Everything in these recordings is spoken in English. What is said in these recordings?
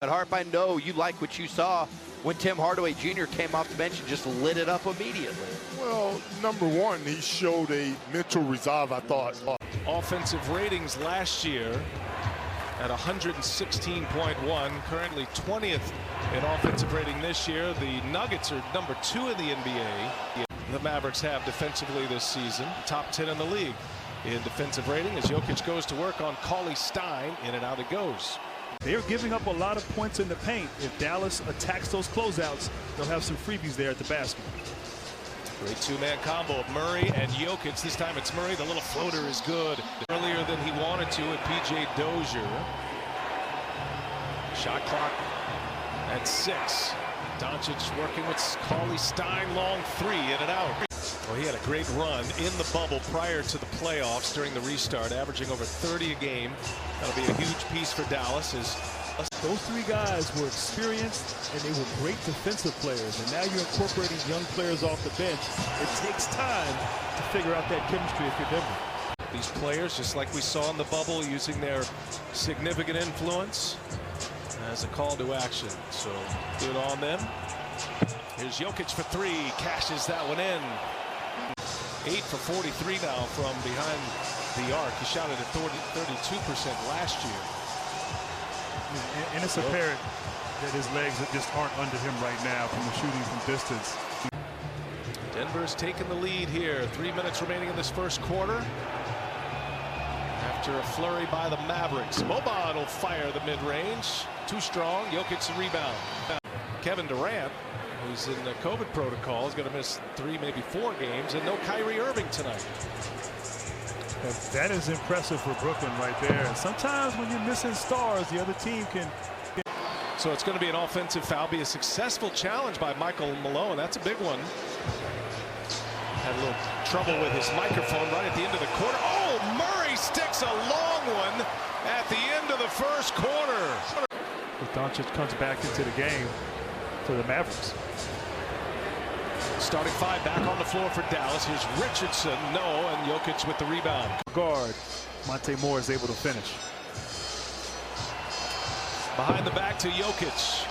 But Harp, I know you like what you saw when Tim Hardaway Jr. came off the bench and just lit it up immediately. Well, number one, he showed a mental resolve, I thought. Offensive ratings last year at 116.1, currently 20th in offensive rating this year. The Nuggets are number 2 in the NBA. The Mavericks have defensively this season, top 10 in the league in defensive rating as Jokic goes to work on Cauley Stein. In and out it goes. They're giving up a lot of points in the paint. If Dallas attacks those closeouts, they'll have some freebies there at the basket. Great two-man combo of Murray and Jokic. This time it's Murray. The little floater is good. Earlier than he wanted to at P.J. Dozier. Shot clock at 6. Doncic working with Cauley Stein. Long 3 in and out. Well, he had a great run in the bubble prior to the playoffs during the restart, averaging over 30 a game. That'll be a huge piece for Dallas. Those 3 guys were experienced and they were great defensive players. And now you're incorporating young players off the bench. It takes time to figure out that chemistry if you're Denver. These players, just like we saw in the bubble, using their significant influence as a call to action. So good on them. Here's Jokic for 3. Cashes that one in. 8 for 43 now from behind the arc. He shot it at 32% last year. And it's apparent that his legs just aren't under him right now from the shooting from distance. Denver's taken the lead here. 3 minutes remaining in this first quarter. After a flurry by the Mavericks. Boban will fire the mid-range. Too strong. Jokic the rebound. Kevin Durant, who's in the COVID protocol, is going to miss 3, maybe 4 games, and no Kyrie Irving tonight. That is impressive for Brooklyn right there. And sometimes when you're missing stars, the other team can. So it's going to be an offensive foul. Be a successful challenge by Michael Malone. That's a big one. Had a little trouble with his microphone right at the end of the quarter. Oh, Murray sticks a long one at the end of the first quarter. Doncic comes back into the game for the Mavericks. Starting 5 back on the floor for Dallas. Here's Richardson, no, and Jokic with the rebound. Guard, Monte Moore is able to finish. Behind the back to Jokic.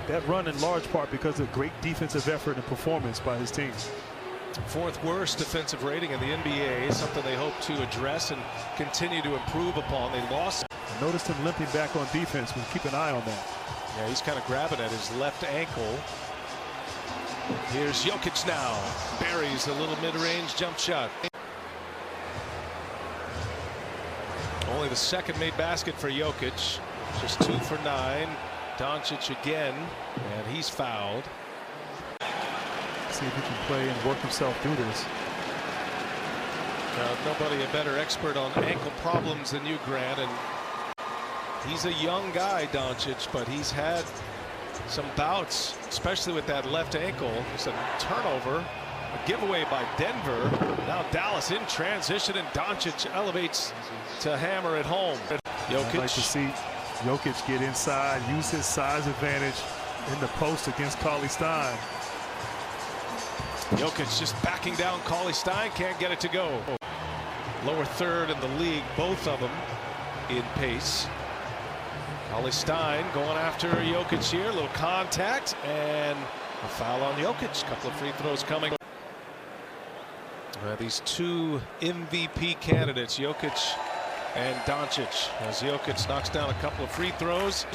That run in large part because of great defensive effort and performance by his team. 4th worst defensive rating in the NBA, something they hope to address and continue to improve upon. They lost. I noticed him limping back on defense. We'll keep an eye on that. Yeah, he's kind of grabbing at his left ankle. Here's Jokic now. Buries a little mid-range jump shot. Only the 2nd made basket for Jokic. Just 2 for 9. Doncic again, and he's fouled. See if he can play and work himself through this. Nobody a better expert on ankle problems than you, Grant. And he's a young guy, Doncic, but he's had some bouts, especially with that left ankle. It's a turnover, a giveaway by Denver. Now Dallas in transition, and Doncic elevates to hammer it home. Jokic. I'd like to see Jokic get inside, use his size advantage in the post against Cauley Stein. Jokic just backing down Cauley Stein, can't get it to go. Lower 3rd in the league, both of them in pace. Cauley Stein going after Jokic here. A little contact and a foul on Jokic. A couple of free throws coming. These 2 MVP candidates, Jokic and Doncic. As Jokic knocks down a couple of free throws.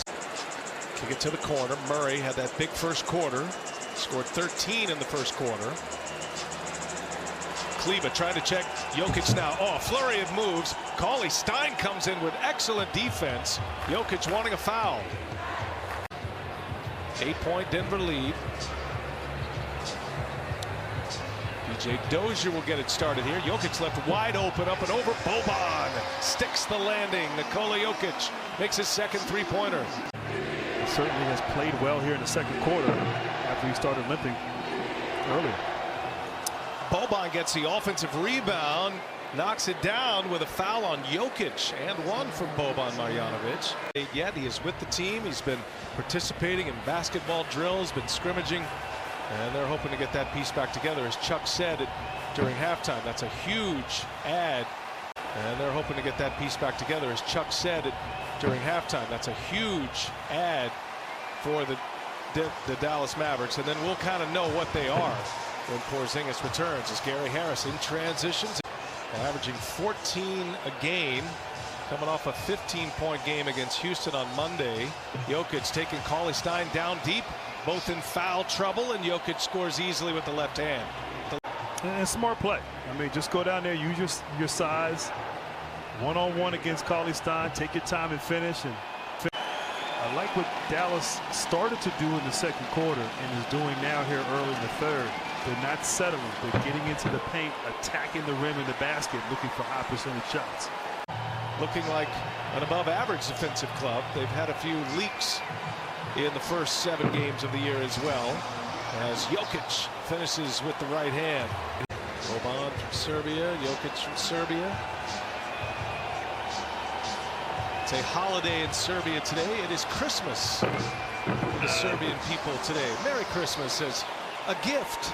Kick it to the corner. Murray had that big first quarter. Scored 13 in the first quarter. Kleba trying to check Jokic now. Oh, flurry of moves. Cauley Stein comes in with excellent defense. Jokic wanting a foul. 8-point Denver lead. P.J. Dozier will get it started here. Jokic left wide open, up and over. Boban sticks the landing. Nikola Jokic makes his 2nd 3-pointer. He certainly has played well here in the 2nd quarter after he started limping earlier. Boban gets the offensive rebound, knocks it down with a foul on Jokic, and one from Boban Marjanovic. Yet he is with the team. He's been participating in basketball drills, been scrimmaging, and they're hoping to get that piece back together. As Chuck said during halftime, that's a huge add, and they're hoping to get that piece back together. As Chuck said during halftime. That's a huge add for the Dallas Mavericks, and then we'll kind of know what they are when Porzingis returns, as Gary Harris in transitions, averaging 14 a game, coming off a 15-point game against Houston on Monday. Jokic taking Cauley-Stein down deep, both in foul trouble, and Jokic scores easily with the left hand. And smart play. I mean, just go down there, use your size, one-on-one against Cauley-Stein, take your time and finish. And I like what Dallas started to do in the second quarter and is doing now here early in the third. They're not settling. They're getting into the paint, attacking the rim and the basket, looking for high percentage shots. Looking like an above-average defensive club. They've had a few leaks in the first 7 games of the year as well, as Jokic finishes with the right hand. Boban from Serbia, Jokic from Serbia. It's a holiday in Serbia today. It is Christmas for the Serbian people today. Merry Christmas as a gift.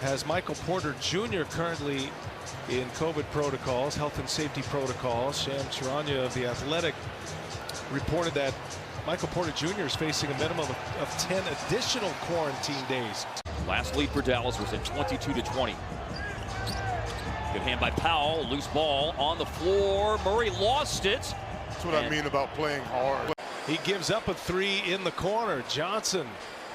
Has Michael Porter Jr. currently in COVID protocols, health and safety protocols. Sham Charania of The Athletic reported that Michael Porter Jr. is facing a minimum of 10 additional quarantine days. Last lead for Dallas was at 22-20. Good hand by Powell, loose ball on the floor. Murray lost it. That's what I mean about playing hard. He gives up a 3 in the corner. Johnson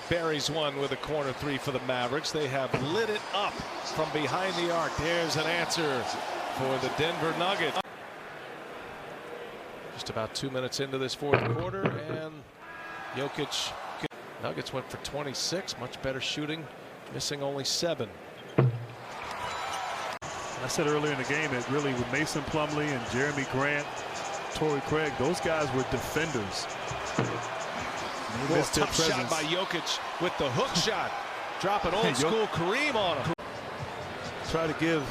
buries one with a corner 3 for the Mavericks. They have lit it up from behind the arc. There's an answer for the Denver Nuggets. Just about 2 minutes into this fourth quarter, and Jokic. Nuggets went for 26, much better shooting, missing only 7. I said earlier in the game that really with Mason Plumlee and Jeremy Grant, Torrey Craig, those guys were defenders. Tough shot by Jokic with the hook shot, dropping old school Kareem on him. Try to give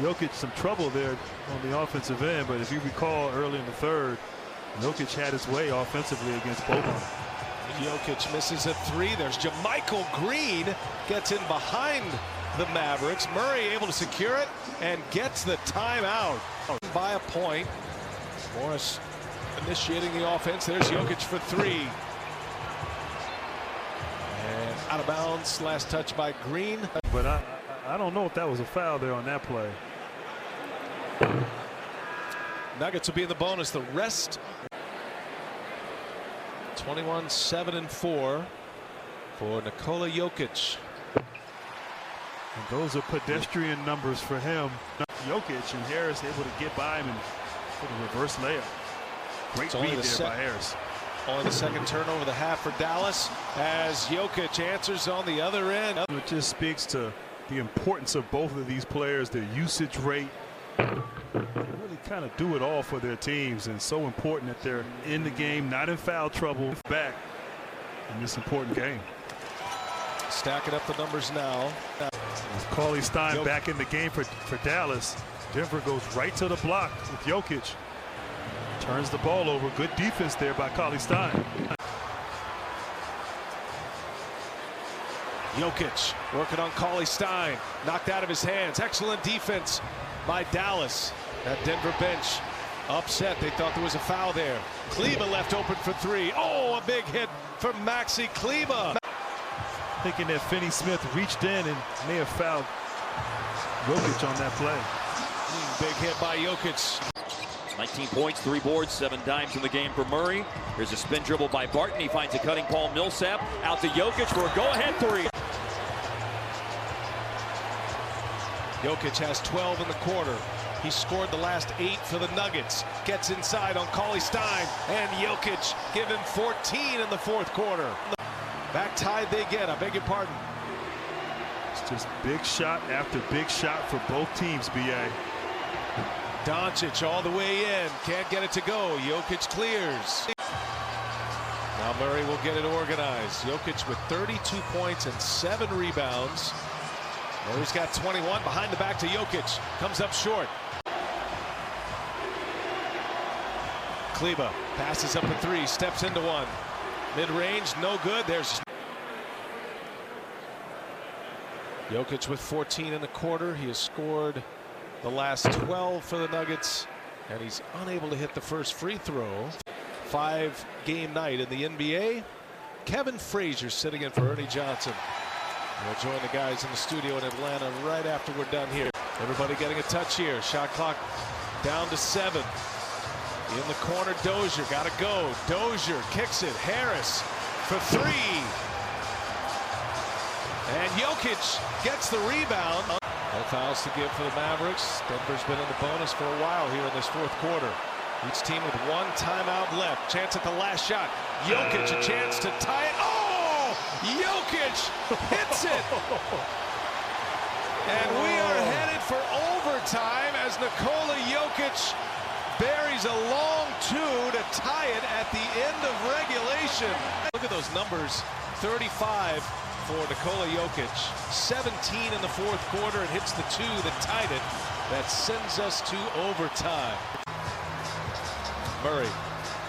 Jokic some trouble there on the offensive end, but if you recall early in the third, Jokic had his way offensively against Boban. Jokic misses a 3. There's JaMychal Green, gets in behind the Mavericks. Murray able to secure it and gets the timeout by a point. Morris initiating the offense. There's Jokic for 3. And out of bounds. Last touch by Green. But I don't know if that was a foul there on that play. Nuggets will be in the bonus the rest. 21-7-4 for Nikola Jokic. And those are pedestrian numbers for him. Jokic and Harris able to get by him and put a reverse layup. Great read there by Harris. Only the second turnover of the half for Dallas as Jokic answers on the other end. It just speaks to the importance of both of these players, their usage rate. They really kind of do it all for their teams, and so important that they're in the game, not in foul trouble, back in this important game. Stacking up the numbers now. Cauley-Stein back in the game for Dallas. Denver goes right to the block with Jokic. Turns the ball over. Good defense there by Cauley-Stein. Jokic working on Cauley-Stein. Knocked out of his hands. Excellent defense by Dallas. That Denver bench upset. They thought there was a foul there. Kleber left open for 3. Oh, a big hit for Maxi Kleber. Thinking that Finney-Smith reached in and may have fouled Jokic on that play. Big hit by Jokic. 19 points, 3 boards, 7 dimes in the game for Murray. Here's a spin dribble by Barton. He finds a cutting Paul Millsap. Out to Jokic for a go-ahead 3. Jokic has 12 in the quarter. He scored the last 8 for the Nuggets. Gets inside on Cauley-Stein, and Jokic give him 14 in the fourth quarter. Back tied they get. I beg your pardon. It's just big shot after big shot for both teams, B.A. Doncic all the way in. Can't get it to go. Jokic clears. Now Murray will get it organized. Jokic with 32 points and 7 rebounds. Murray's got 21 behind the back to Jokic. Comes up short. Kleber passes up a 3, steps into 1. Mid-range, no good. There's Jokic with 14 in the quarter. He has scored the last 12 for the Nuggets, and he's unable to hit the first free throw. 5-game night in the NBA. Kevin Frazier sitting in for Ernie Johnson. We'll join the guys in the studio in Atlanta right after we're done here. Everybody getting a touch here. Shot clock down to 7. In the corner, Dozier got to go. Dozier kicks it. Harris for 3. And Jokic gets the rebound. No fouls to give for the Mavericks. Denver's been in the bonus for a while here in this fourth quarter. Each team with 1 timeout left. Chance at the last shot. Jokic a chance to tie it. Oh! Jokic hits it! And we are headed for overtime as Nikola Jokic buries a long 2 to tie it at the end of regulation. Look at those numbers. 35 for Nikola Jokic. 17 in the fourth quarter. It hits the 2 that tied it. That sends us to overtime. Murray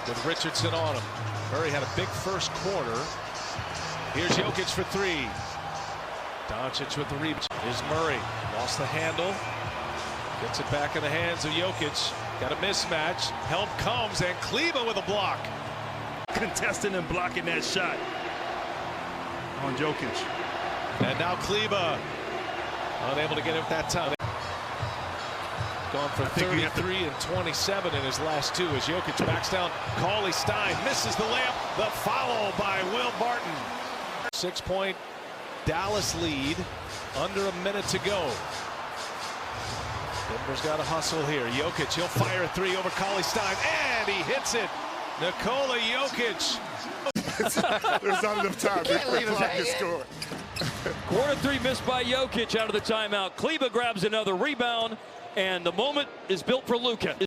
with Richardson on him. Murray had a big first quarter. Here's Jokic for 3. Doncic with the rebound. Here's Murray. Lost the handle. Gets it back in the hands of Jokic. Got a mismatch. Help comes, and Kleber with a block. Contesting and blocking that shot on Jokic. And now Kleber unable to get it that time. Gone for 33 and 27 in his last 2 as Jokic backs down. Cauley Stein misses the layup. The foul by Will Barton. 6-point Dallas lead. Under a minute to go. Denver's got to hustle here. Jokic, he'll fire a 3 over Cauley Stein, and he hits it. Nikola Jokic. There's not enough time. Quarter 3 missed by Jokic out of the timeout. Kleber grabs another rebound, and the moment is built for Luka.